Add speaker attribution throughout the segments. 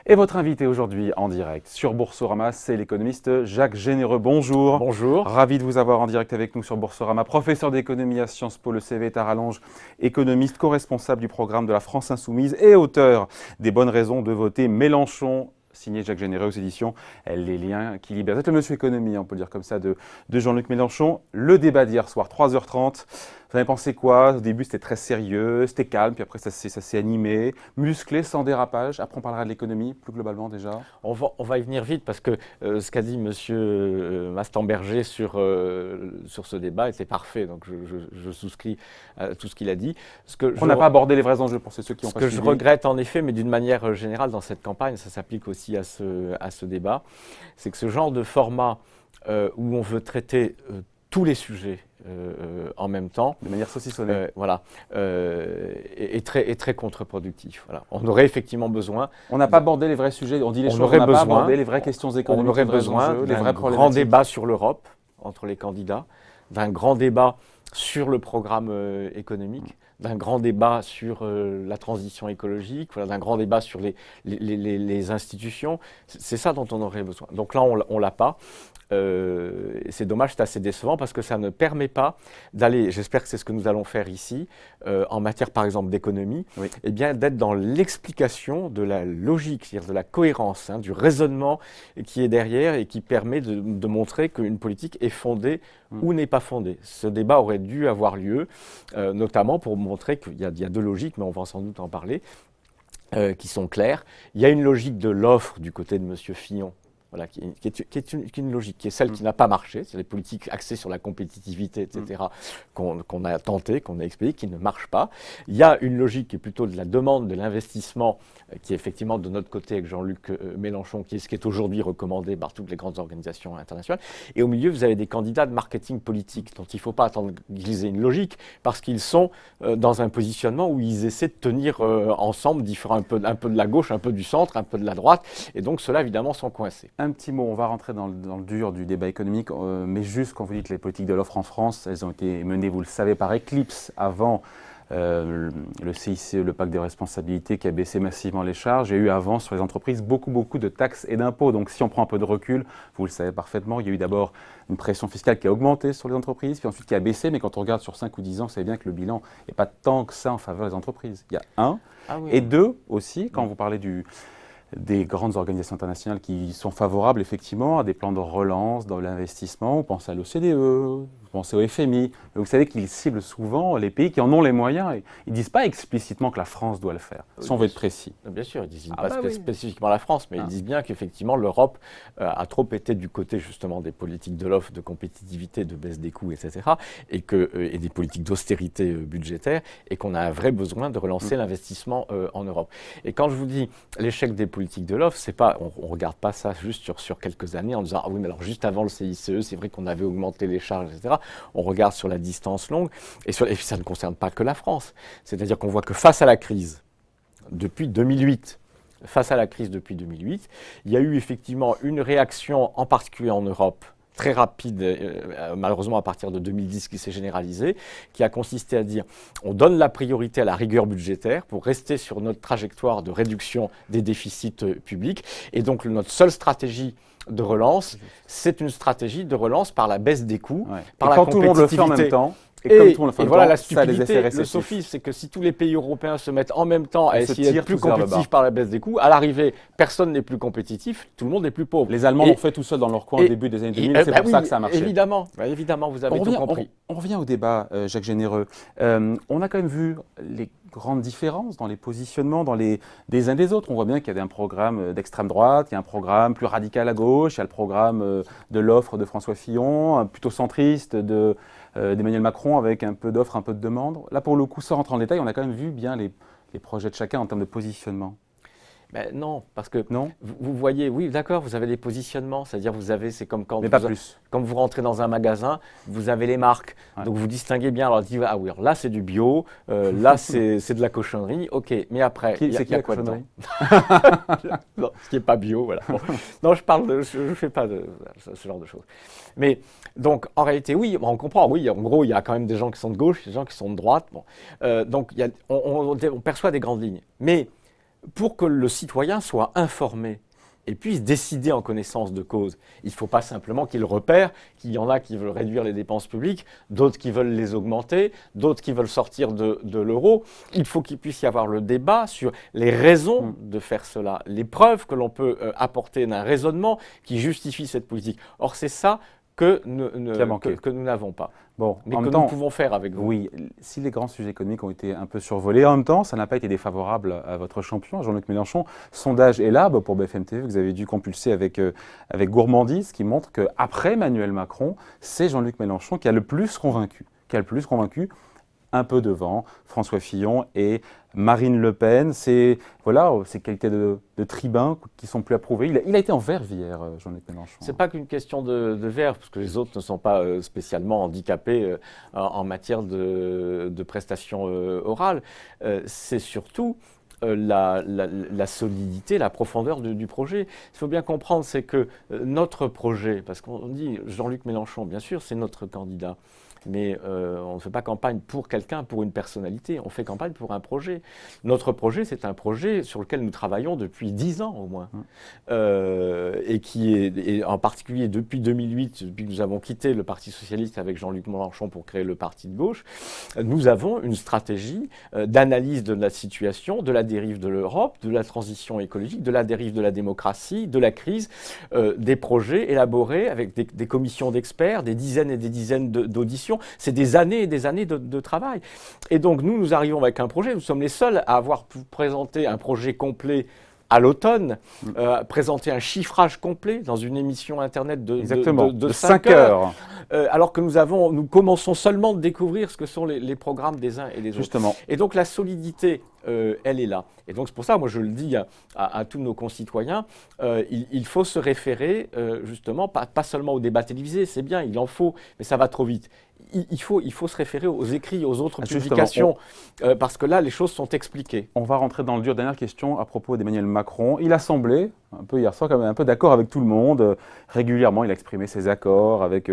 Speaker 1: Et votre invité aujourd'hui en direct sur Boursorama, c'est l'économiste Jacques Généreux. Bonjour.
Speaker 2: Bonjour.
Speaker 1: Ravi de vous avoir en direct avec nous sur Boursorama. Professeur d'économie à Sciences Po, le CV est à rallonge, économiste, co-responsable du programme de la France Insoumise et auteur des bonnes raisons de voter Mélenchon. Signé Jacques Généreux aux éditions Les Liens qui libèrent. C'est le monsieur économie, on peut dire comme ça, de Jean-Luc Mélenchon. Le débat d'hier soir, 3h30. Vous avez pensé quoi? Au début, c'était très sérieux, c'était calme, puis après, ça s'est animé, musclé, sans dérapage. Après, on parlera de l'économie, plus globalement déjà.
Speaker 2: On va y venir vite parce que ce qu'a dit M. Mastemberger sur ce débat était parfait. Donc, je souscris à tout ce qu'il a dit.
Speaker 1: On n'a pas abordé les vrais enjeux pour ceux qui ont pas suivi.
Speaker 2: Ce que je regrette en effet, mais d'une manière générale dans cette campagne, ça s'applique aussi à ce débat, c'est que ce genre de format où on veut traiter tous les sujets en même temps,
Speaker 1: de manière saucissonnée,
Speaker 2: est très contre-productif. Voilà. On aurait effectivement besoin.
Speaker 1: On n'a pas abordé les vrais sujets. On dit les choses. On n'a pas abordé les vraies questions économiques.
Speaker 2: On aurait besoin d'un grand débat sur l'Europe entre les candidats, d'un grand débat sur le programme économique, d'un grand débat sur la transition écologique, voilà, d'un grand débat sur les institutions. C'est ça dont on aurait besoin. Donc là, on ne l'a pas. C'est dommage, c'est assez décevant parce que ça ne permet pas d'aller, j'espère que c'est ce que nous allons faire ici, en matière par exemple d'économie,
Speaker 1: oui.
Speaker 2: Eh bien d'être dans l'explication de la logique, c'est-à-dire de la cohérence, du raisonnement qui est derrière et qui permet de montrer qu'une politique est fondée ou n'est pas fondée. Ce débat aurait dû avoir lieu, notamment pour montrer qu'il y a deux logiques, mais on va sans doute en parler, qui sont claires. Il y a une logique de l'offre du côté de M. Fillon, voilà, qui est une logique, qui est celle qui n'a pas marché, c'est les politiques axées sur la compétitivité, etc., qu'on a tenté, qu'on a expliqué, qui ne marchent pas. Il y a une logique qui est plutôt de la demande, de l'investissement, qui est effectivement de notre côté avec Jean-Luc Mélenchon, qui est ce qui est aujourd'hui recommandé par toutes les grandes organisations internationales. Et au milieu, vous avez des candidats de marketing politique, dont il ne faut pas attendre qu'ils aient une logique, parce qu'ils sont dans un positionnement où ils essaient de tenir ensemble, un peu de la gauche, un peu du centre, un peu de la droite, et donc ceux-là, évidemment, sont coincés.
Speaker 1: Un petit mot, on va rentrer dans le dur du débat économique, mais juste quand vous dites que les politiques de l'offre en France, elles ont été menées, vous le savez, par éclipse avant le CICE, le pacte des responsabilités qui a baissé massivement les charges. Il y a eu avant sur les entreprises beaucoup de taxes et d'impôts. Donc si on prend un peu de recul, vous le savez parfaitement, il y a eu d'abord une pression fiscale qui a augmenté sur les entreprises, puis ensuite qui a baissé. Mais quand on regarde sur 5 ou 10 ans, vous savez bien que le bilan n'est pas tant que ça en faveur des entreprises. Il y a un.
Speaker 2: Oui.
Speaker 1: Et deux aussi, quand vous parlez des grandes organisations internationales qui sont favorables effectivement à des plans de relance dans l'investissement. On pense à l'OCDE, vous pensez au FMI. Mais vous savez qu'ils ciblent souvent les pays qui en ont les moyens. Et ils ne disent pas explicitement que la France doit le faire, si on veut être précis.
Speaker 2: Bien sûr, ils ne disent pas spécifiquement la France, mais ils disent bien qu'effectivement l'Europe a trop été du côté justement des politiques de l'offre, de compétitivité, de baisse des coûts, etc. Et des politiques d'austérité budgétaire, et qu'on a un vrai besoin de relancer l'investissement en Europe. Et quand je vous dis l'échec des politique de l'offre, c'est pas, on ne regarde pas ça juste sur quelques années en disant « Ah oui, mais alors juste avant le CICE, c'est vrai qu'on avait augmenté les charges, etc. » On regarde sur la distance longue et ça ne concerne pas que la France. C'est-à-dire qu'on voit que face à la crise, depuis 2008, il y a eu effectivement une réaction, en particulier en Europe, très rapide, malheureusement à partir de 2010, qui s'est généralisé, qui a consisté à dire on donne la priorité à la rigueur budgétaire pour rester sur notre trajectoire de réduction des déficits publics. Et donc notre seule stratégie de relance, c'est une stratégie de relance par la baisse des coûts, par la compétitivité.
Speaker 1: Quand tout le monde le fait en même temps.
Speaker 2: Et voilà la stupidité, le sophisme, c'est que si tous les pays européens se mettent en même temps à essayer d'être plus compétitifs par la baisse des coûts, à l'arrivée, personne n'est plus compétitif, tout le monde est plus pauvre.
Speaker 1: Les Allemands l'ont fait tout seuls dans leur coin au début des années 2000, c'est pour ça que ça a marché.
Speaker 2: Évidemment, vous avez tout compris.
Speaker 1: On revient au débat, Jacques Généreux. On a quand même vu les grandes différences dans les positionnements des uns des autres. On voit bien qu'il y a un programme d'extrême droite, il y a un programme plus radical à gauche, il y a le programme de l'offre de François Fillon, plutôt centriste d'Emmanuel Macron avec un peu d'offre, un peu de demande. Là, pour le coup, sans rentrer en détail, on a quand même vu bien les projets de chacun en termes de positionnement.
Speaker 2: Ben non, parce que vous voyez, oui, d'accord, vous avez des positionnements, c'est-à-dire c'est comme quand vous rentrez dans un magasin, vous avez les marques, donc vous distinguez bien. Alors, ah oui, alors là c'est du bio, là c'est de la cochonnerie, ok, mais après, il y a quoi dedans? Non, ce qui n'est pas bio, voilà. Bon. Non, je fais pas ce genre de choses. Mais donc, en réalité, oui, on comprend, oui, en gros, il y a quand même des gens qui sont de gauche, des gens qui sont de droite. Bon. Donc, on perçoit des grandes lignes, mais pour que le citoyen soit informé et puisse décider en connaissance de cause. Il ne faut pas simplement qu'il repère qu'il y en a qui veulent réduire les dépenses publiques, d'autres qui veulent les augmenter, d'autres qui veulent sortir de l'euro. Il faut qu'il puisse y avoir le débat sur les raisons de faire cela, les preuves que l'on peut apporter d'un raisonnement qui justifie cette politique. Or, c'est ça que nous n'avons pas.
Speaker 1: Bon,
Speaker 2: mais
Speaker 1: en
Speaker 2: que
Speaker 1: même
Speaker 2: nous
Speaker 1: temps,
Speaker 2: pouvons faire avec vous.
Speaker 1: Oui, si les grands sujets économiques ont été un peu survolés, en même temps, ça n'a pas été défavorable à votre champion, Jean-Luc Mélenchon. Sondage Elab pour BFM TV, vous avez dû compulser avec gourmandise, qui montre qu'après Emmanuel Macron, c'est Jean-Luc Mélenchon qui a le plus convaincu. Un peu devant François Fillon et Marine Le Pen. C'est ces qualités de tribun qui sont plus approuvées. Il a été en verve hier, Jean-Luc Mélenchon.
Speaker 2: C'est pas qu'une question de verve, parce que les autres ne sont pas spécialement handicapés en matière de prestations orales. C'est surtout la solidité, la profondeur du projet. Il faut bien comprendre, c'est que notre projet, parce qu'on dit Jean-Luc Mélenchon, bien sûr, c'est notre candidat. Mais on ne fait pas campagne pour quelqu'un, pour une personnalité. On fait campagne pour un projet. Notre projet, c'est un projet sur lequel nous travaillons depuis 10 ans au moins. Et qui est en particulier depuis 2008, depuis que nous avons quitté le Parti socialiste avec Jean-Luc Mélenchon pour créer le Parti de gauche, nous avons une stratégie d'analyse de la situation, de la dérive de l'Europe, de la transition écologique, de la dérive de la démocratie, de la crise, des projets élaborés avec des commissions d'experts, des dizaines et des dizaines d'auditions. C'est des années et des années de travail. Et donc, nous arrivons avec un projet. Nous sommes les seuls à avoir pu présenter un projet complet à l'automne, présenter un chiffrage complet dans une émission Internet de 5 heures. Alors que nous commençons seulement de découvrir ce que sont les programmes des uns et des autres.
Speaker 1: Justement.
Speaker 2: Et donc, la solidité, elle est là. Et donc, c'est pour ça, moi, je le dis à tous nos concitoyens, il faut se référer, justement, pas seulement au débat télévisé, c'est bien, il en faut, mais ça va trop vite. Il faut se référer aux écrits, aux autres publications, parce que là, les choses sont expliquées.
Speaker 1: On va rentrer dans le dur. Dernière question à propos d'Emmanuel Macron. Il a semblé, un peu hier soir, quand même un peu d'accord avec tout le monde. Régulièrement, il a exprimé ses accords avec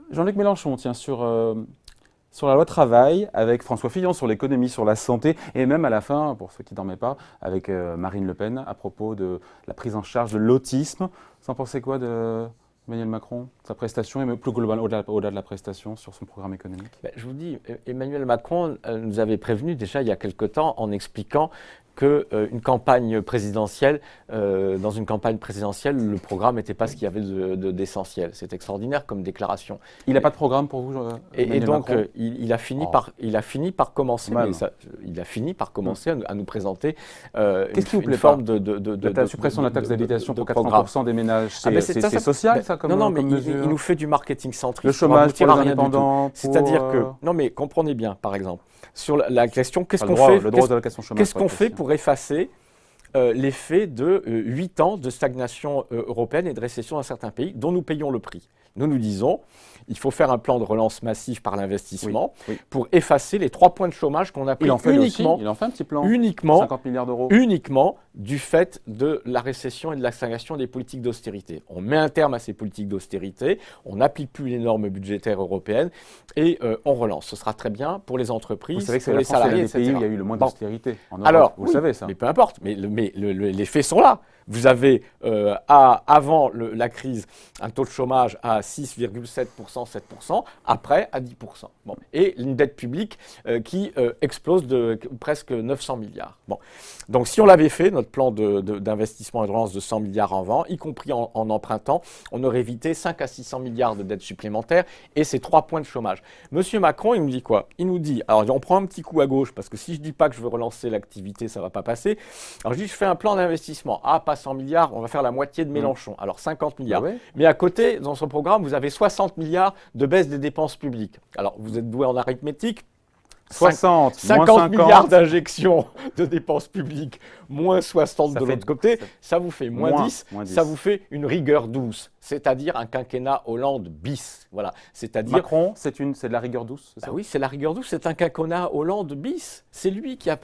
Speaker 1: Jean-Luc Mélenchon, tiens, sur la loi travail, avec François Fillon, sur l'économie, sur la santé, et même à la fin, pour ceux qui ne dormaient pas, avec Marine Le Pen, à propos de la prise en charge de l'autisme. Vous en pensez quoi de Emmanuel Macron, sa prestation, et même plus globalement, au-delà de la prestation, sur son programme économique?
Speaker 2: Je vous dis, Emmanuel Macron nous avait prévenu déjà il y a quelque temps en expliquant qu'une campagne présidentielle, dans une campagne présidentielle, le programme n'était pas ce qu'il y avait d'essentiel. C'est extraordinaire comme déclaration.
Speaker 1: Il n'a pas de programme pour vous,
Speaker 2: et donc, il a fini par commencer. Il a fini par commencer à nous présenter une forme de
Speaker 1: la suppression de la taxe d'habitation pour 80% des ménages. C'est social, ça, comme
Speaker 2: Non, mais
Speaker 1: mesure.
Speaker 2: il nous fait du marketing centriste.
Speaker 1: Le chômage pour les indépendants.
Speaker 2: C'est-à-dire que, non, mais comprenez bien, par exemple, sur la question, qu'est-ce qu'on fait pour effacer l'effet de 8 ans de stagnation européenne et de récession dans certains pays dont nous payons le prix. Nous disons, il faut faire un plan de relance massif par l'investissement pour effacer les 3 points de chômage qu'on a pris uniquement,
Speaker 1: il en fait un petit plan,
Speaker 2: 50
Speaker 1: milliards d'euros.
Speaker 2: Uniquement du fait de la récession et de la stagnation des politiques d'austérité. On met un terme à ces politiques d'austérité, on n'applique plus les normes budgétaires européennes et on relance. Ce sera très bien pour les entreprises,
Speaker 1: vous savez que
Speaker 2: pour les salariés, etc.
Speaker 1: Pays où il y a eu le moins d'austérité en Europe.
Speaker 2: Alors,
Speaker 1: vous savez ça.
Speaker 2: Mais peu importe, mais les faits sont là. Vous avez, avant la crise, un taux de chômage à 6,7%, 7%, après à 10%. Bon. Et une dette publique qui explose de presque 900 milliards. Bon. Donc si on l'avait fait, notre plan d'investissement et de relance de 100 milliards en vent, y compris en empruntant, on aurait évité 5 à 600 milliards de dettes supplémentaires et ces 3 points de chômage. Monsieur Macron, il nous dit quoi? Il nous dit, alors on prend un petit coup à gauche, parce que si je ne dis pas que je veux relancer l'activité, ça ne va pas passer. Alors je dis, je fais un plan d'investissement. Ah, pas 100 milliards, on va faire la moitié de Mélenchon. Alors 50 milliards. Mais à côté, dans ce programme, vous avez 60 milliards de baisse des dépenses publiques. Alors vous êtes doué en arithmétique. 50 milliards d'injections de dépenses publiques, moins 60 de l'autre côté, ça vous fait moins 10, ça vous fait une rigueur douce, c'est-à-dire un quinquennat Hollande bis. Voilà. C'est-à-dire
Speaker 1: Macron, c'est de la rigueur douce, c'est ça?
Speaker 2: Oui, c'est la rigueur douce, c'est un quinquennat Hollande bis. C'est lui qui a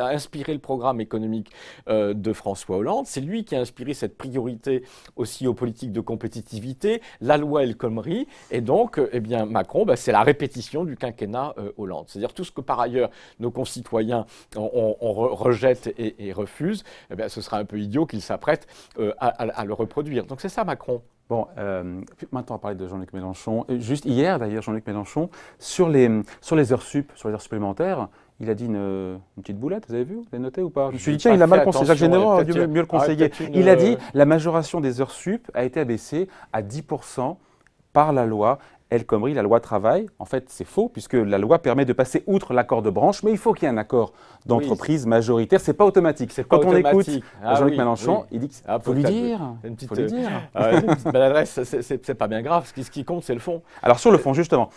Speaker 2: inspiré le programme économique de François Hollande, c'est lui qui a inspiré cette priorité aussi aux politiques de compétitivité, la loi El Khomri, et donc, Macron, c'est la répétition du quinquennat Hollande. C'est-à-dire c'est-à-dire tout ce que par ailleurs nos concitoyens rejettent et refusent, eh bien, ce sera un peu idiot qu'ils s'apprêtent à le reproduire. Donc c'est ça Macron.
Speaker 1: Bon, maintenant on va parler de Jean-Luc Mélenchon. Juste hier d'ailleurs, Jean-Luc Mélenchon, sur les heures sup, sur les heures supplémentaires, il a dit une petite boulette, vous avez vu? Vous l'avez noté ou pas? Je me suis dit, tiens, il a mal pensé. Jacques Généraux aurait dû mieux le conseiller. Il a dit, la majoration des heures sup a été abaissée à 10% par la loi El Khomri, la loi travail. En fait, c'est faux, puisque la loi permet de passer outre l'accord de branche, mais il faut qu'il y ait un accord d'entreprise majoritaire. C'est pas automatique. Quand on écoute Jean-Luc Mélenchon, il dit qu'il faut lui dire.
Speaker 2: Une petite maladresse, c'est pas bien grave. Ce qui compte, c'est le fond.
Speaker 1: Alors, sur le fond, justement,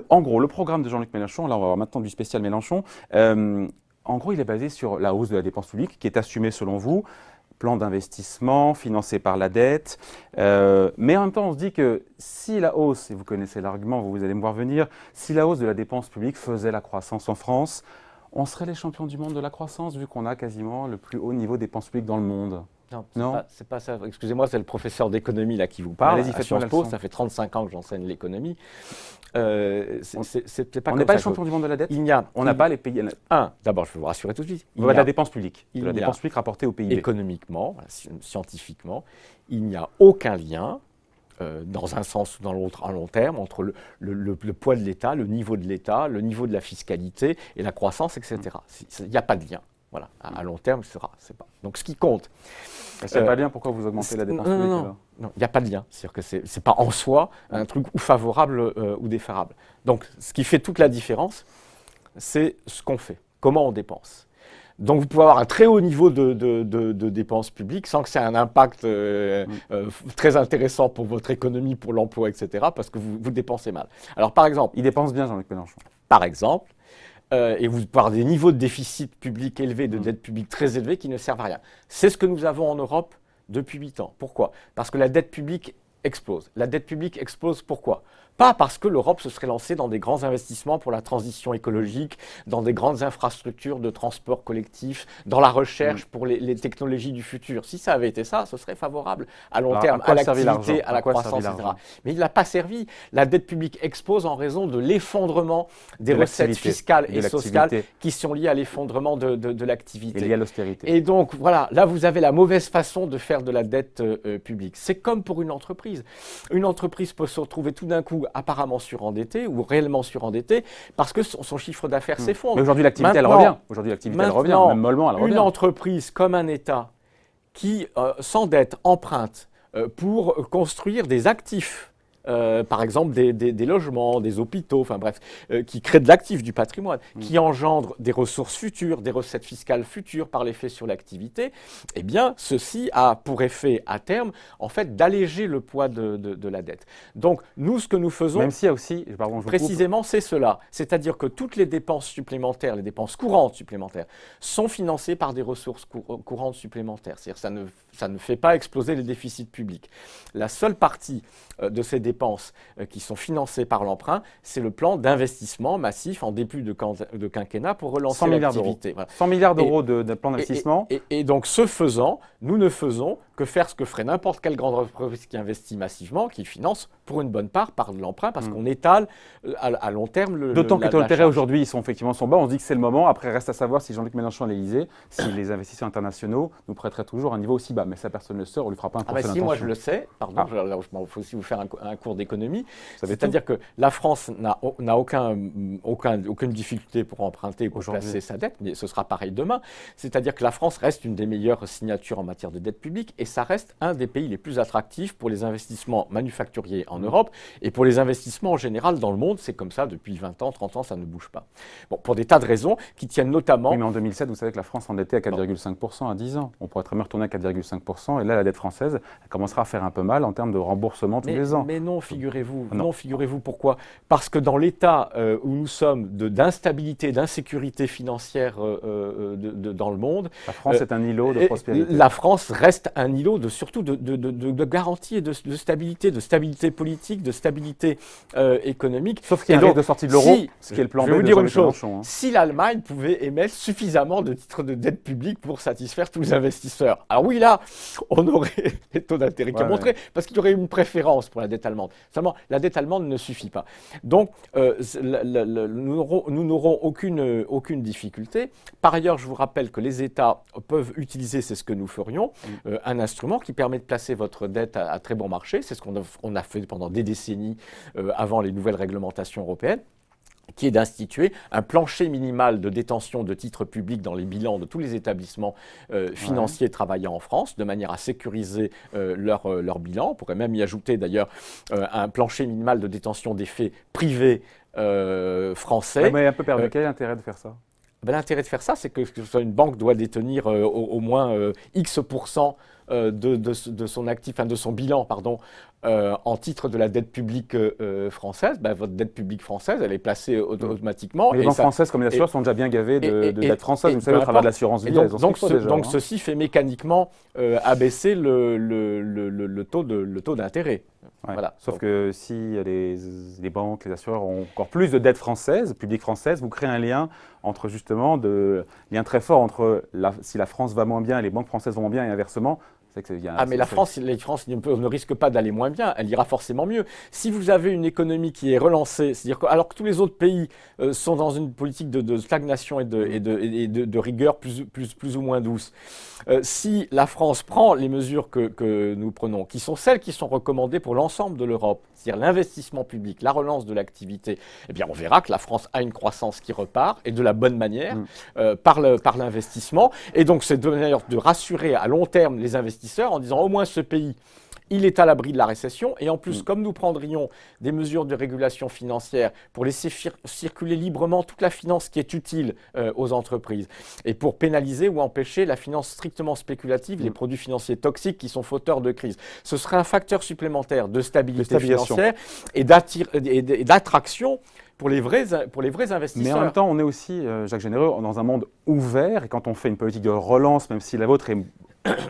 Speaker 1: en gros, le programme de Jean-Luc Mélenchon, là, on va voir maintenant du spécial Mélenchon, en gros, il est basé sur la hausse de la dépense publique, qui est assumée selon vous. Plan d'investissement financé par la dette. Mais en même temps, on se dit que si la hausse, et vous connaissez l'argument, vous allez me voir venir, si la hausse de la dépense publique faisait la croissance en France, on serait les champions du monde de la croissance, vu qu'on a quasiment le plus haut niveau de dépenses publiques dans le monde.
Speaker 2: Non, c'est pas ça. Excusez-moi, c'est le professeur d'économie là qui vous parle.
Speaker 1: Allez-y, faites
Speaker 2: Sciences Po, ça fait 35 ans que j'enseigne l'économie.
Speaker 1: On n'est pas les champions du monde de la dette. On n'a pas les pays.
Speaker 2: D'abord, je vais vous rassurer tout de suite.
Speaker 1: De la dépense publique, de la dépense publique rapportée au PIB.
Speaker 2: Économiquement, scientifiquement, il n'y a aucun lien, dans un sens ou dans l'autre, à long terme, entre le poids de l'État, le niveau de la fiscalité et la croissance, etc. Il n'y a pas de lien. Voilà, à long terme, c'est pas. Donc, ce qui compte.
Speaker 1: C'est pas bien. Pourquoi vous augmentez la dépense publique alors ?
Speaker 2: Non, il n'y a pas de lien. C'est-à-dire que c'est pas en soi un truc ou favorable ou défavorable. Donc, ce qui fait toute la différence, c'est ce qu'on fait, comment on dépense. Donc, vous pouvez avoir un très haut niveau de dépenses publiques sans que ça ait un impact très intéressant pour votre économie, pour l'emploi, etc., parce que vous dépensez mal. Alors, par exemple...
Speaker 1: Il dépense bien, Jean-Luc Mélenchon.
Speaker 2: Par exemple... et vous parlez des niveaux de déficit public élevés, de dette publique très élevés qui ne servent à rien. C'est ce que nous avons en Europe depuis 8 ans. Pourquoi? Parce que la dette publique explose. La dette publique explose pourquoi? Pas parce que l'Europe se serait lancée dans des grands investissements pour la transition écologique, dans des grandes infrastructures de transport collectif, dans la recherche pour les technologies du futur. Si ça avait été ça, ce serait favorable à long terme, à l'activité, à la croissance, etc. Mais il n'a pas servi. La dette publique explose en raison de l'effondrement des recettes fiscales et sociales qui sont liées à l'effondrement de l'activité.
Speaker 1: Et liées à l'austérité.
Speaker 2: Et donc, voilà, là, vous avez la mauvaise façon de faire de la dette publique. C'est comme pour une entreprise. Une entreprise peut se retrouver tout d'un coup apparemment surendetté ou réellement surendetté parce que son chiffre d'affaires s'effondre.
Speaker 1: Mais aujourd'hui, l'activité, elle revient. Aujourd'hui, l'activité, elle revient. Même mollement, elle revient.
Speaker 2: Une entreprise comme un État qui s'endette, emprunte pour construire des actifs, par exemple des logements, des hôpitaux, enfin bref, qui créent de l'actif, du patrimoine, qui engendrent des ressources futures, des recettes fiscales futures par l'effet sur l'activité, eh bien, ceci a pour effet à terme, en fait, d'alléger le poids de la dette. Donc, nous, ce que nous faisons,
Speaker 1: même s'il y a aussi,
Speaker 2: précisément, c'est cela. C'est-à-dire que toutes les dépenses supplémentaires, les dépenses courantes supplémentaires, sont financées par des ressources courantes supplémentaires. C'est-à-dire que ça ne fait pas exploser les déficits publics. La seule partie de ces dépenses qui sont financées par l'emprunt, c'est le plan d'investissement massif en début de quinquennat pour relancer l'activité.
Speaker 1: Voilà. 100 milliards d'euros de plan d'investissement.
Speaker 2: Et donc, ce faisant, nous ne faisons que faire ce que ferait n'importe quelle grande entreprise qui investit massivement, qui finance pour une bonne part par de l'emprunt, parce qu'on étale à long terme le.
Speaker 1: D'autant que les taux d'intérêt aujourd'hui, ils sont effectivement bas. On se dit que c'est le moment. Après, reste à savoir si Jean-Luc Mélenchon à l'Élysée, si les investisseurs internationaux nous prêteraient toujours à un niveau aussi bas. Mais ça, personne ne le sait. On ne lui fera pas un procès d'intention.
Speaker 2: Si, moi je le sais. Pardon, il faut aussi vous faire un cours d'économie. C'est-à-dire que la France n'a aucune difficulté pour emprunter ou pour placer sa dette, mais ce sera pareil demain. C'est-à-dire que la France reste une des meilleures signatures en matière de dette publique et ça reste un des pays les plus attractifs pour les investissements manufacturiers en Europe et pour les investissements en général dans le monde. C'est comme ça depuis 20 ans, 30 ans, ça ne bouge pas. Bon, pour des tas de raisons qui tiennent notamment...
Speaker 1: Oui, mais en 2007, vous savez que la France endettait à 4,5% à 10 ans. On pourrait très bien retourner à 4,5% et là, la dette française elle commencera à faire un peu mal en termes de remboursement tous les ans.
Speaker 2: Mais non, figurez-vous. Non, figurez-vous pourquoi. Parce que dans l'état où nous sommes d'instabilité, d'insécurité financière dans le monde...
Speaker 1: La France est un îlot de prospérité.
Speaker 2: La France reste un îlot surtout de garantie et de stabilité politique, de stabilité économique.
Speaker 1: Sauf qu'il y a un risque de sortie de l'euro, ce qui est le plan B
Speaker 2: je vais vous
Speaker 1: de
Speaker 2: dire une
Speaker 1: Jean-Luc
Speaker 2: chose,
Speaker 1: Mélenchon, hein.
Speaker 2: si l'Allemagne pouvait émettre suffisamment de titres de dette publique pour satisfaire tous les investisseurs, alors oui, là, on aurait les taux d'intérêt qui remonteraient, parce qu'il y aurait une préférence pour la dette allemande. Seulement, la dette allemande ne suffit pas. Donc, nous n'aurons aucune difficulté. Par ailleurs, je vous rappelle que les États peuvent utiliser, c'est ce que nous ferions, un instrument qui permet de placer votre dette à très bon marché. C'est ce qu'on a fait pendant des décennies avant les nouvelles réglementations européennes, qui est d'instituer un plancher minimal de détention de titres publics dans les bilans de tous les établissements financiers travaillant en France, de manière à sécuriser leur bilan. On pourrait même y ajouter d'ailleurs un plancher minimal de détention des faits privés français.
Speaker 1: Ouais, mais un peu perdu. Quel est l'intérêt de faire ça?
Speaker 2: L'intérêt de faire ça, c'est que une banque doit détenir au moins X% de son actif, de son bilan, pardon, en titre de la dette publique française. Votre dette publique française, elle est placée automatiquement.
Speaker 1: Mais les banques françaises, comme les assureurs, sont déjà bien gavées de dettes françaises. Vous savez, au travers de l'assurance vie, elles ont ce qu'il faut déjà.
Speaker 2: Donc ceci fait mécaniquement abaisser le taux d'intérêt.
Speaker 1: Ouais.
Speaker 2: Voilà.
Speaker 1: Sauf que si les banques, les assureurs ont encore plus de dettes françaises, publiques françaises, vous créez un lien entre justement lien très fort entre si la France va moins bien et les banques françaises vont moins bien et inversement.
Speaker 2: Mais la France ne risque pas d'aller moins bien, elle ira forcément mieux. Si vous avez une économie qui est relancée, c'est-à-dire que, alors que tous les autres pays sont dans une politique de stagnation et de rigueur plus ou moins douce, si la France prend les mesures que nous prenons, qui sont celles qui sont recommandées pour l'ensemble de l'Europe, c'est-à-dire l'investissement public, la relance de l'activité, eh bien on verra que la France a une croissance qui repart, et de la bonne manière, par l'investissement. Et donc c'est d'ailleurs de rassurer à long terme les investisseurs en disant au moins ce pays, il est à l'abri de la récession. Et en plus, comme nous prendrions des mesures de régulation financière pour laisser circuler librement toute la finance qui est utile aux entreprises et pour pénaliser ou empêcher la finance strictement spéculative, les produits financiers toxiques qui sont fauteurs de crise. Ce serait un facteur supplémentaire de stabilité financière et d'attraction pour les vrais investisseurs.
Speaker 1: Mais en même temps, on est aussi, Jacques Généreux, dans un monde ouvert. Et quand on fait une politique de relance, même si la vôtre est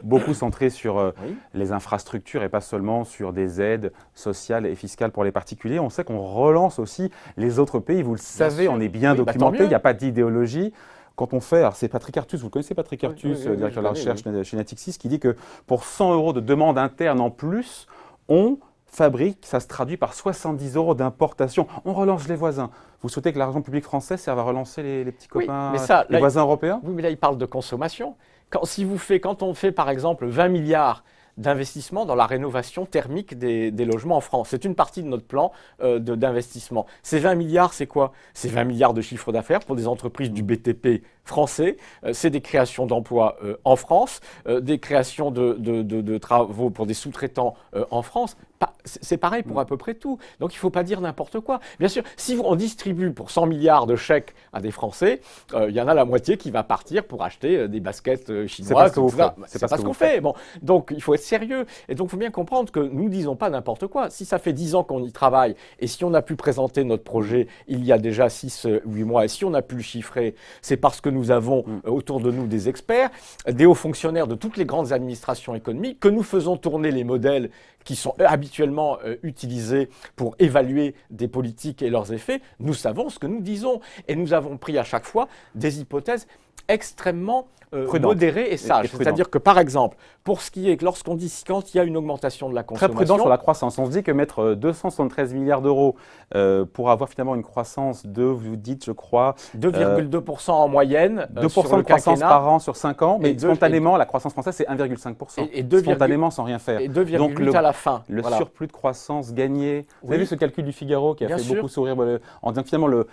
Speaker 1: beaucoup centrée sur les infrastructures et pas seulement sur des aides sociales et fiscales pour les particuliers, on sait qu'on relance aussi les autres pays. Vous le savez, on est bien documenté, il n'y a pas d'idéologie. Quand on fait, alors c'est Patrick Artus, vous connaissez Patrick Artus, directeur de la recherche chez Natixis, qui dit que pour 100 € de demande interne en plus, on fabrique, ça se traduit par 70 € d'importation. On relance les voisins. Vous souhaitez que l'argent public français serve à relancer les petits copains, les voisins européens?
Speaker 2: Oui, mais là, il parle de consommation. Quand on fait, par exemple, 20 milliards d'investissement dans la rénovation thermique des logements en France. C'est une partie de notre plan d'investissement. Ces 20 milliards, c'est quoi? C'est 20 milliards de chiffre d'affaires pour des entreprises du BTP français. C'est des créations d'emplois en France, des créations de travaux pour des sous-traitants en France. C'est pareil pour à peu près tout. Donc il ne faut pas dire n'importe quoi. Bien sûr, si on distribue pour 100 milliards de chèques à des Français, il y en a la moitié qui va partir pour acheter des baskets chinoises. C'est pas ce qu'on fait. Bon, donc il faut être sérieux. Et donc il faut bien comprendre que nous ne disons pas n'importe quoi. Si ça fait 10 ans qu'on y travaille et si on a pu présenter notre projet il y a déjà 6-8 mois et si on a pu le chiffrer, c'est parce que nous avons autour de nous des experts, des hauts fonctionnaires de toutes les grandes administrations économiques, que nous faisons tourner les modèles qui sont habituellement utilisés pour évaluer des politiques et leurs effets. Nous savons ce que nous disons et nous avons pris à chaque fois des hypothèses extrêmement modérées et sages. C'est-à-dire que, par exemple, pour ce qui est, quand il y a une augmentation de la consommation…
Speaker 1: Très prudent sur la croissance. On se dit que mettre 273 milliards d'euros pour avoir finalement une croissance de, vous dites, je crois…
Speaker 2: 2,2% en moyenne
Speaker 1: 2% de croissance par an sur 5 ans, mais spontanément, la croissance française, c'est 1,5%. Spontanément, sans rien faire.
Speaker 2: Et 2,8 à la fin.
Speaker 1: Le surplus de croissance gagné. Vous avez vu ce calcul du Figaro qui a fait beaucoup sourire en disant que finalement,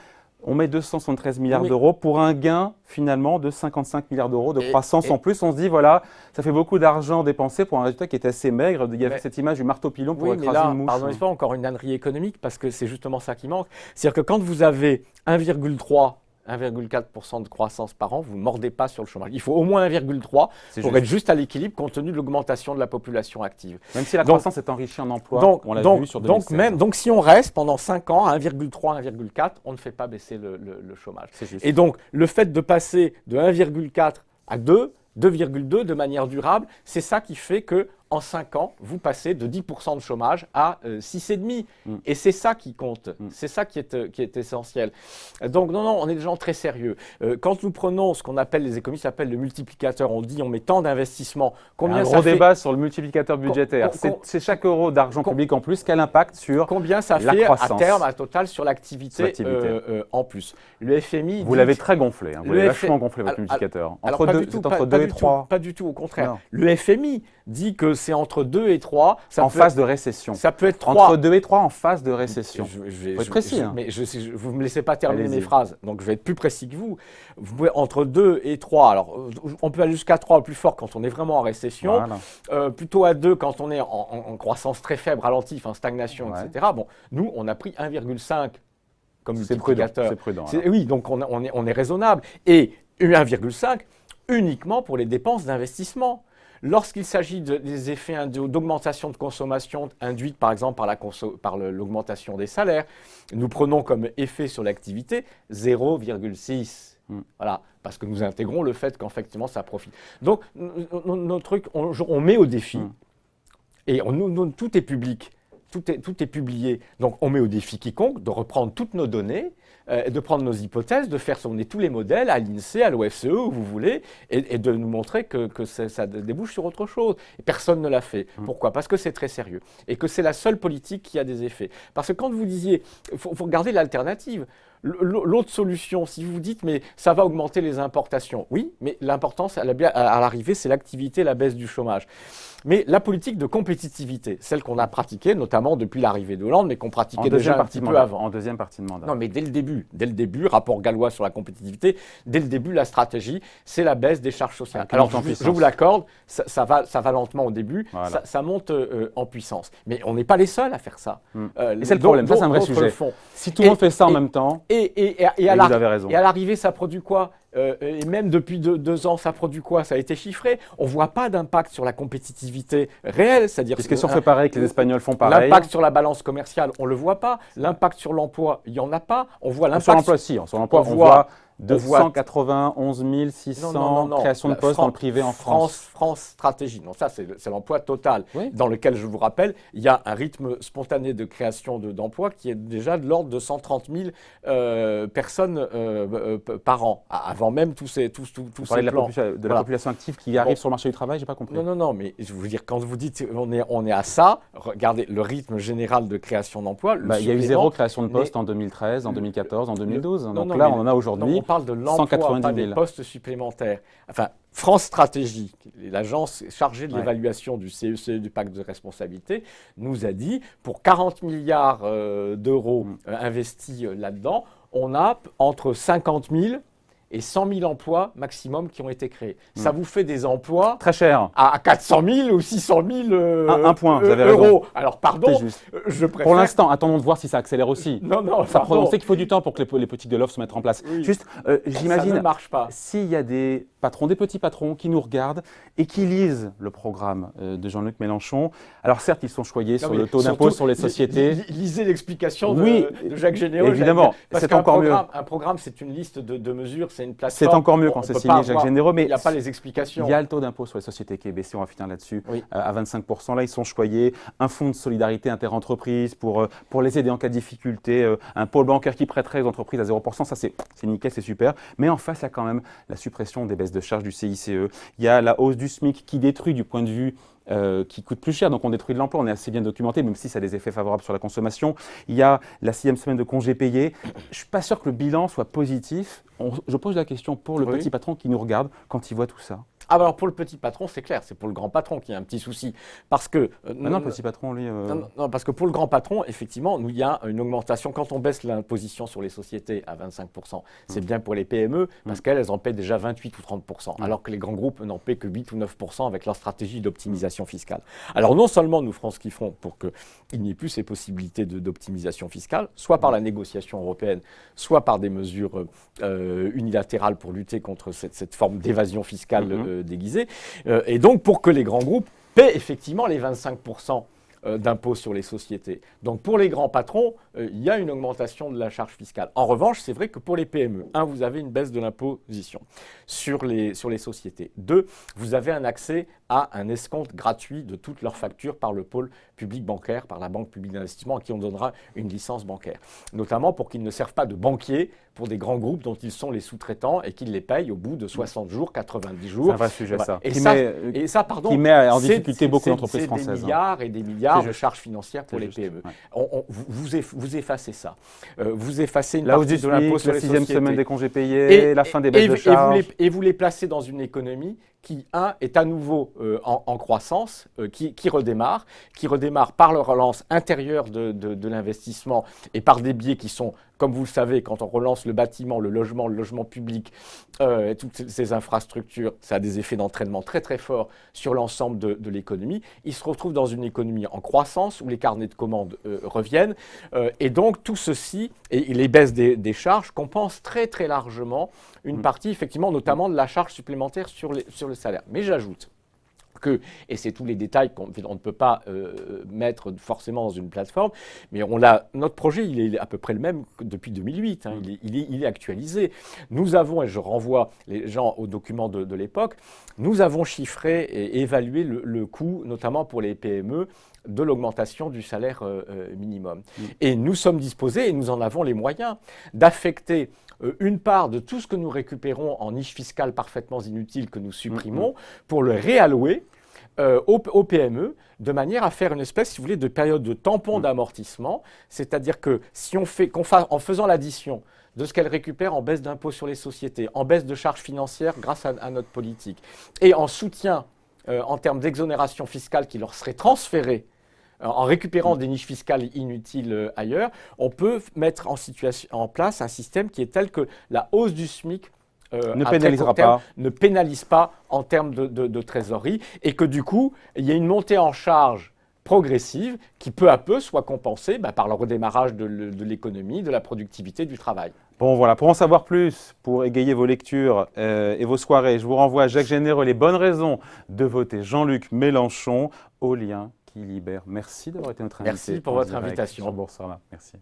Speaker 1: on met 273 milliards d'euros pour un gain finalement de 55 milliards d'euros de croissance en plus. On se dit, voilà, ça fait beaucoup d'argent dépensé pour un résultat qui est assez maigre. Il y avait cette image du marteau-pilon pour écraser une mouche.
Speaker 2: Pardon, c'est pas encore une ânerie économique parce que c'est justement ça qui manque. C'est-à-dire que quand vous avez 1,4% de croissance par an, vous ne mordez pas sur le chômage. Il faut au moins 1,3 pour être juste à l'équilibre compte tenu de l'augmentation de la population active.
Speaker 1: Même si la croissance est enrichie en emploi, on l'a vu sur 2016.
Speaker 2: Donc si on reste pendant 5 ans à 1,3, 1,4, on ne fait pas baisser le chômage. Et donc le fait de passer de 1,4 à 2, 2,2 de manière durable. C'est ça qui fait que en 5 ans, vous passez de 10% de chômage à 6,5%. Et c'est ça qui compte. C'est ça qui est essentiel. Donc non, on est des gens très sérieux. Quand nous prenons ce qu'on appelle, les économistes appellent le multiplicateur, on dit on met tant d'investissements.
Speaker 1: Combien un gros débat sur le multiplicateur budgétaire. C'est chaque euro d'argent public en plus, quel impact sur
Speaker 2: combien ça fait à terme, à total, sur l'activité en plus. Le FMI...
Speaker 1: Vous l'avez très gonflé, vous l'avez vachement gonflé votre multiplicateur.
Speaker 2: Entre 2 et 3. Pas du tout, au contraire. Le FMI dit que c'est entre 2 et 3.
Speaker 1: En phase de récession.
Speaker 2: Ça peut être 3.
Speaker 1: Entre 2 et 3 en phase de récession. Il faut être précis.
Speaker 2: Mais vous ne me laissez pas terminer mes phrases, donc je vais être plus précis que vous. Vous pouvez entre 2 et 3. Alors, on peut aller jusqu'à 3 au plus fort quand on est vraiment en récession. Voilà. Plutôt à 2 quand on est en croissance très faible, ralentive, en stagnation, etc. Bon, nous, on a pris 1,5 comme multiplicateur.
Speaker 1: C'est prudent.
Speaker 2: Oui, donc on est raisonnable. Et 1,5 uniquement pour les dépenses d'investissement. Lorsqu'il s'agit des effets d'augmentation de consommation induite par exemple par l'augmentation des salaires, nous prenons comme effet sur l'activité 0,6. Voilà, parce que nous intégrons le fait qu'effectivement ça profite. Donc notre truc, on met au défi, et tout est public, tout est publié, donc on met au défi quiconque de reprendre toutes nos données, de prendre nos hypothèses, de faire sonner tous les modèles à l'INSEE, à l'OFCE, où vous voulez, et de nous montrer que ça débouche sur autre chose. Et personne ne l'a fait. Pourquoi ? Parce que c'est très sérieux. Et que c'est la seule politique qui a des effets. Parce que quand vous disiez, il faut regarder l'alternative. L'autre solution, si vous dites, mais ça va augmenter les importations. Oui, mais l'importance à l'arrivée, c'est l'activité, la baisse du chômage. Mais la politique de compétitivité, celle qu'on a pratiquée, notamment depuis l'arrivée de Hollande, mais qu'on pratiquait déjà un petit peu avant.
Speaker 1: En deuxième partie de mandat.
Speaker 2: Non, mais dès le début, rapport gallois sur la compétitivité, dès le début, la stratégie, c'est la baisse des charges sociales. Alors, je vous l'accorde, ça va lentement au début, voilà. ça monte en puissance. Mais on n'est pas les seuls à faire ça.
Speaker 1: Et c'est le problème, ça c'est un vrai sujet. Si tout le monde fait ça en même temps,
Speaker 2: vous
Speaker 1: avez raison.
Speaker 2: Et à l'arrivée, ça produit quoi ? Et même depuis 2 ans, ça produit quoi ? Ça a été chiffré. On ne voit pas d'impact sur la compétitivité réelle, c'est-à-dire
Speaker 1: puisque si on fait pareil, que les Espagnols font pareil.
Speaker 2: L'impact sur la balance commerciale, on ne le voit pas. L'impact sur l'emploi, il n'y en a pas. On voit l'impact
Speaker 1: sur l'emploi, si. Sur l'emploi, on voit 291 600 créations de postes dans le privé en France.
Speaker 2: France Stratégie. Non, ça, c'est l'emploi total, dans lequel, je vous rappelle, il y a un rythme spontané de création d'emplois qui est déjà de l'ordre de 130 000 personnes par an, avant même tous ces plans.
Speaker 1: Vous parlez de la population active qui arrive sur le marché du travail, je n'ai pas compris.
Speaker 2: Non, mais je veux dire, quand vous dites on est à ça, regardez le rythme général de création d'emplois.
Speaker 1: Il y a eu 0 création de postes en 2013, en 2014, en 2012. Donc là, on en a aujourd'hui.
Speaker 2: On parle de l'emploi, pas des postes supplémentaires. Enfin, France Stratégie, l'agence chargée de l'évaluation du CECE, du pacte de responsabilité, nous a dit, pour 40 milliards d'euros investis là-dedans, on a entre 50 000 et 100 000 emplois maximum qui ont été créés. Ça vous fait des emplois
Speaker 1: très chers
Speaker 2: à 400 000 ou 600 000
Speaker 1: un point, vous avez raison.
Speaker 2: Euros. Alors pardon, je préfère...
Speaker 1: Pour l'instant, attendons de voir si ça accélère aussi.
Speaker 2: Non,
Speaker 1: on sait qu'il faut du temps pour que les politiques de l'offre se mettent en place.
Speaker 2: Oui.
Speaker 1: Juste, j'imagine,
Speaker 2: ça ne marche pas.
Speaker 1: S'il y a des patrons, des petits patrons qui nous regardent et qui lisent le programme de Jean-Luc Mélenchon, alors certes, ils sont choyés sur le taux d'impôt sur les sociétés.
Speaker 2: Lisez l'explication de Jacques Généreux.
Speaker 1: Évidemment, c'est encore mieux.
Speaker 2: Un programme, c'est une liste de mesures, c'est une plateforme.
Speaker 1: C'est encore mieux quand c'est signé Jacques Généreux, mais
Speaker 2: il n'y a pas les explications.
Speaker 1: Il y a le taux d'impôt sur les sociétés qui est baissé, on va finir là-dessus, à 25%. Là, ils sont choyés. Un fonds de solidarité interentreprises pour les aider en cas de difficulté, un pôle bancaire qui prêterait aux entreprises à 0%. Ça, c'est nickel, c'est super. Mais en face, il y a quand même la suppression des baisses de charges du CICE. Il y a la hausse du SMIC qui détruit du point de vue qui coûte plus cher, donc on détruit de l'emploi, on est assez bien documenté, même si ça a des effets favorables sur la consommation. Il y a la 6e semaine de congés payés. Je ne suis pas sûr que le bilan soit positif. Je pose la question pour le petit patron qui nous regarde quand il voit tout ça.
Speaker 2: Alors pour le petit patron, c'est clair, c'est pour le grand patron qu'il y a un petit souci. Parce que...
Speaker 1: non, le petit patron, lui...
Speaker 2: Non, parce que pour le grand patron, effectivement, il y a une augmentation. Quand on baisse l'imposition sur les sociétés à 25%, c'est bien pour les PME, parce qu'elles en paient déjà 28 ou 30%, alors que les grands groupes n'en paient que 8 ou 9% avec leur stratégie d'optimisation fiscale. Alors non seulement nous ferons ce qu'ils font pour qu'il n'y ait plus ces possibilités d'optimisation fiscale, soit par la négociation européenne, soit par des mesures unilatérales pour lutter contre cette forme d'évasion fiscale déguisée, et donc pour que les grands groupes paient effectivement les 25% d'impôt sur les sociétés. Donc pour les grands patrons, il y a une augmentation de la charge fiscale. En revanche, c'est vrai que pour les PME, vous avez une baisse de l'imposition sur les sociétés. 2, vous avez un accès à un escompte gratuit de toutes leurs factures par le pôle public bancaire, par la Banque publique d'investissement, à qui on donnera une licence bancaire. Notamment pour qu'ils ne servent pas de banquiers pour des grands groupes dont ils sont les sous-traitants et qu'ils les payent au bout de 60 jours, 90 jours.
Speaker 1: C'est un vrai sujet, ça.
Speaker 2: Qui
Speaker 1: met en difficulté beaucoup d'entreprises françaises.
Speaker 2: C'est des milliards et des milliards de charges financières pour les PME. Ouais. Vous effacez ça. Vous effacez une partie de l'impôt sur les sociétés.
Speaker 1: La 6e semaine des congés payés, la fin des baisses de charges.
Speaker 2: Et vous les placez dans une économie qui, est à nouveau en croissance, qui redémarre par la relance intérieure de l'investissement et par des biais qui sont, comme vous le savez, quand on relance le bâtiment, le logement public, et toutes ces infrastructures, ça a des effets d'entraînement très très forts sur l'ensemble de l'économie. Ils se retrouvent dans une économie en croissance où les carnets de commandes reviennent. Et donc tout ceci, et les baisses des charges, compensent très très largement une partie, effectivement, notamment de la charge supplémentaire sur le salaire. Mais j'ajoute que, et c'est tous les détails qu'on ne peut pas mettre forcément dans une plateforme, mais notre projet, il est à peu près le même que depuis 2008, il est actualisé. Nous avons, et je renvoie les gens aux documents de l'époque, nous avons chiffré et évalué le coût, notamment pour les PME, de l'augmentation du salaire minimum. Et nous sommes disposés, et nous en avons les moyens, d'affecter une part de tout ce que nous récupérons en niche fiscale parfaitement inutile que nous supprimons pour le réallouer aux PME de manière à faire une espèce, si vous voulez, de période de tampon d'amortissement. C'est-à-dire que si en faisant l'addition de ce qu'elles récupèrent en baisse d'impôt sur les sociétés, en baisse de charges financières grâce à notre politique, et en soutien en termes d'exonération fiscale qui leur serait transférée en récupérant des niches fiscales inutiles ailleurs, on peut mettre en place un système qui est tel que la hausse du SMIC ne pénalise pas en termes de trésorerie et que du coup, il y a une montée en charge progressive qui peu à peu soit compensée par le redémarrage de l'économie, de la productivité, du travail.
Speaker 1: Bon voilà, pour en savoir plus, pour égayer vos lectures et vos soirées, je vous renvoie à Jacques Généreux, les bonnes raisons de voter Jean-Luc Mélenchon au lien qui libère. Merci d'avoir été notre invité.
Speaker 2: Merci pour votre invitation.
Speaker 1: Sur Boursorama. Merci.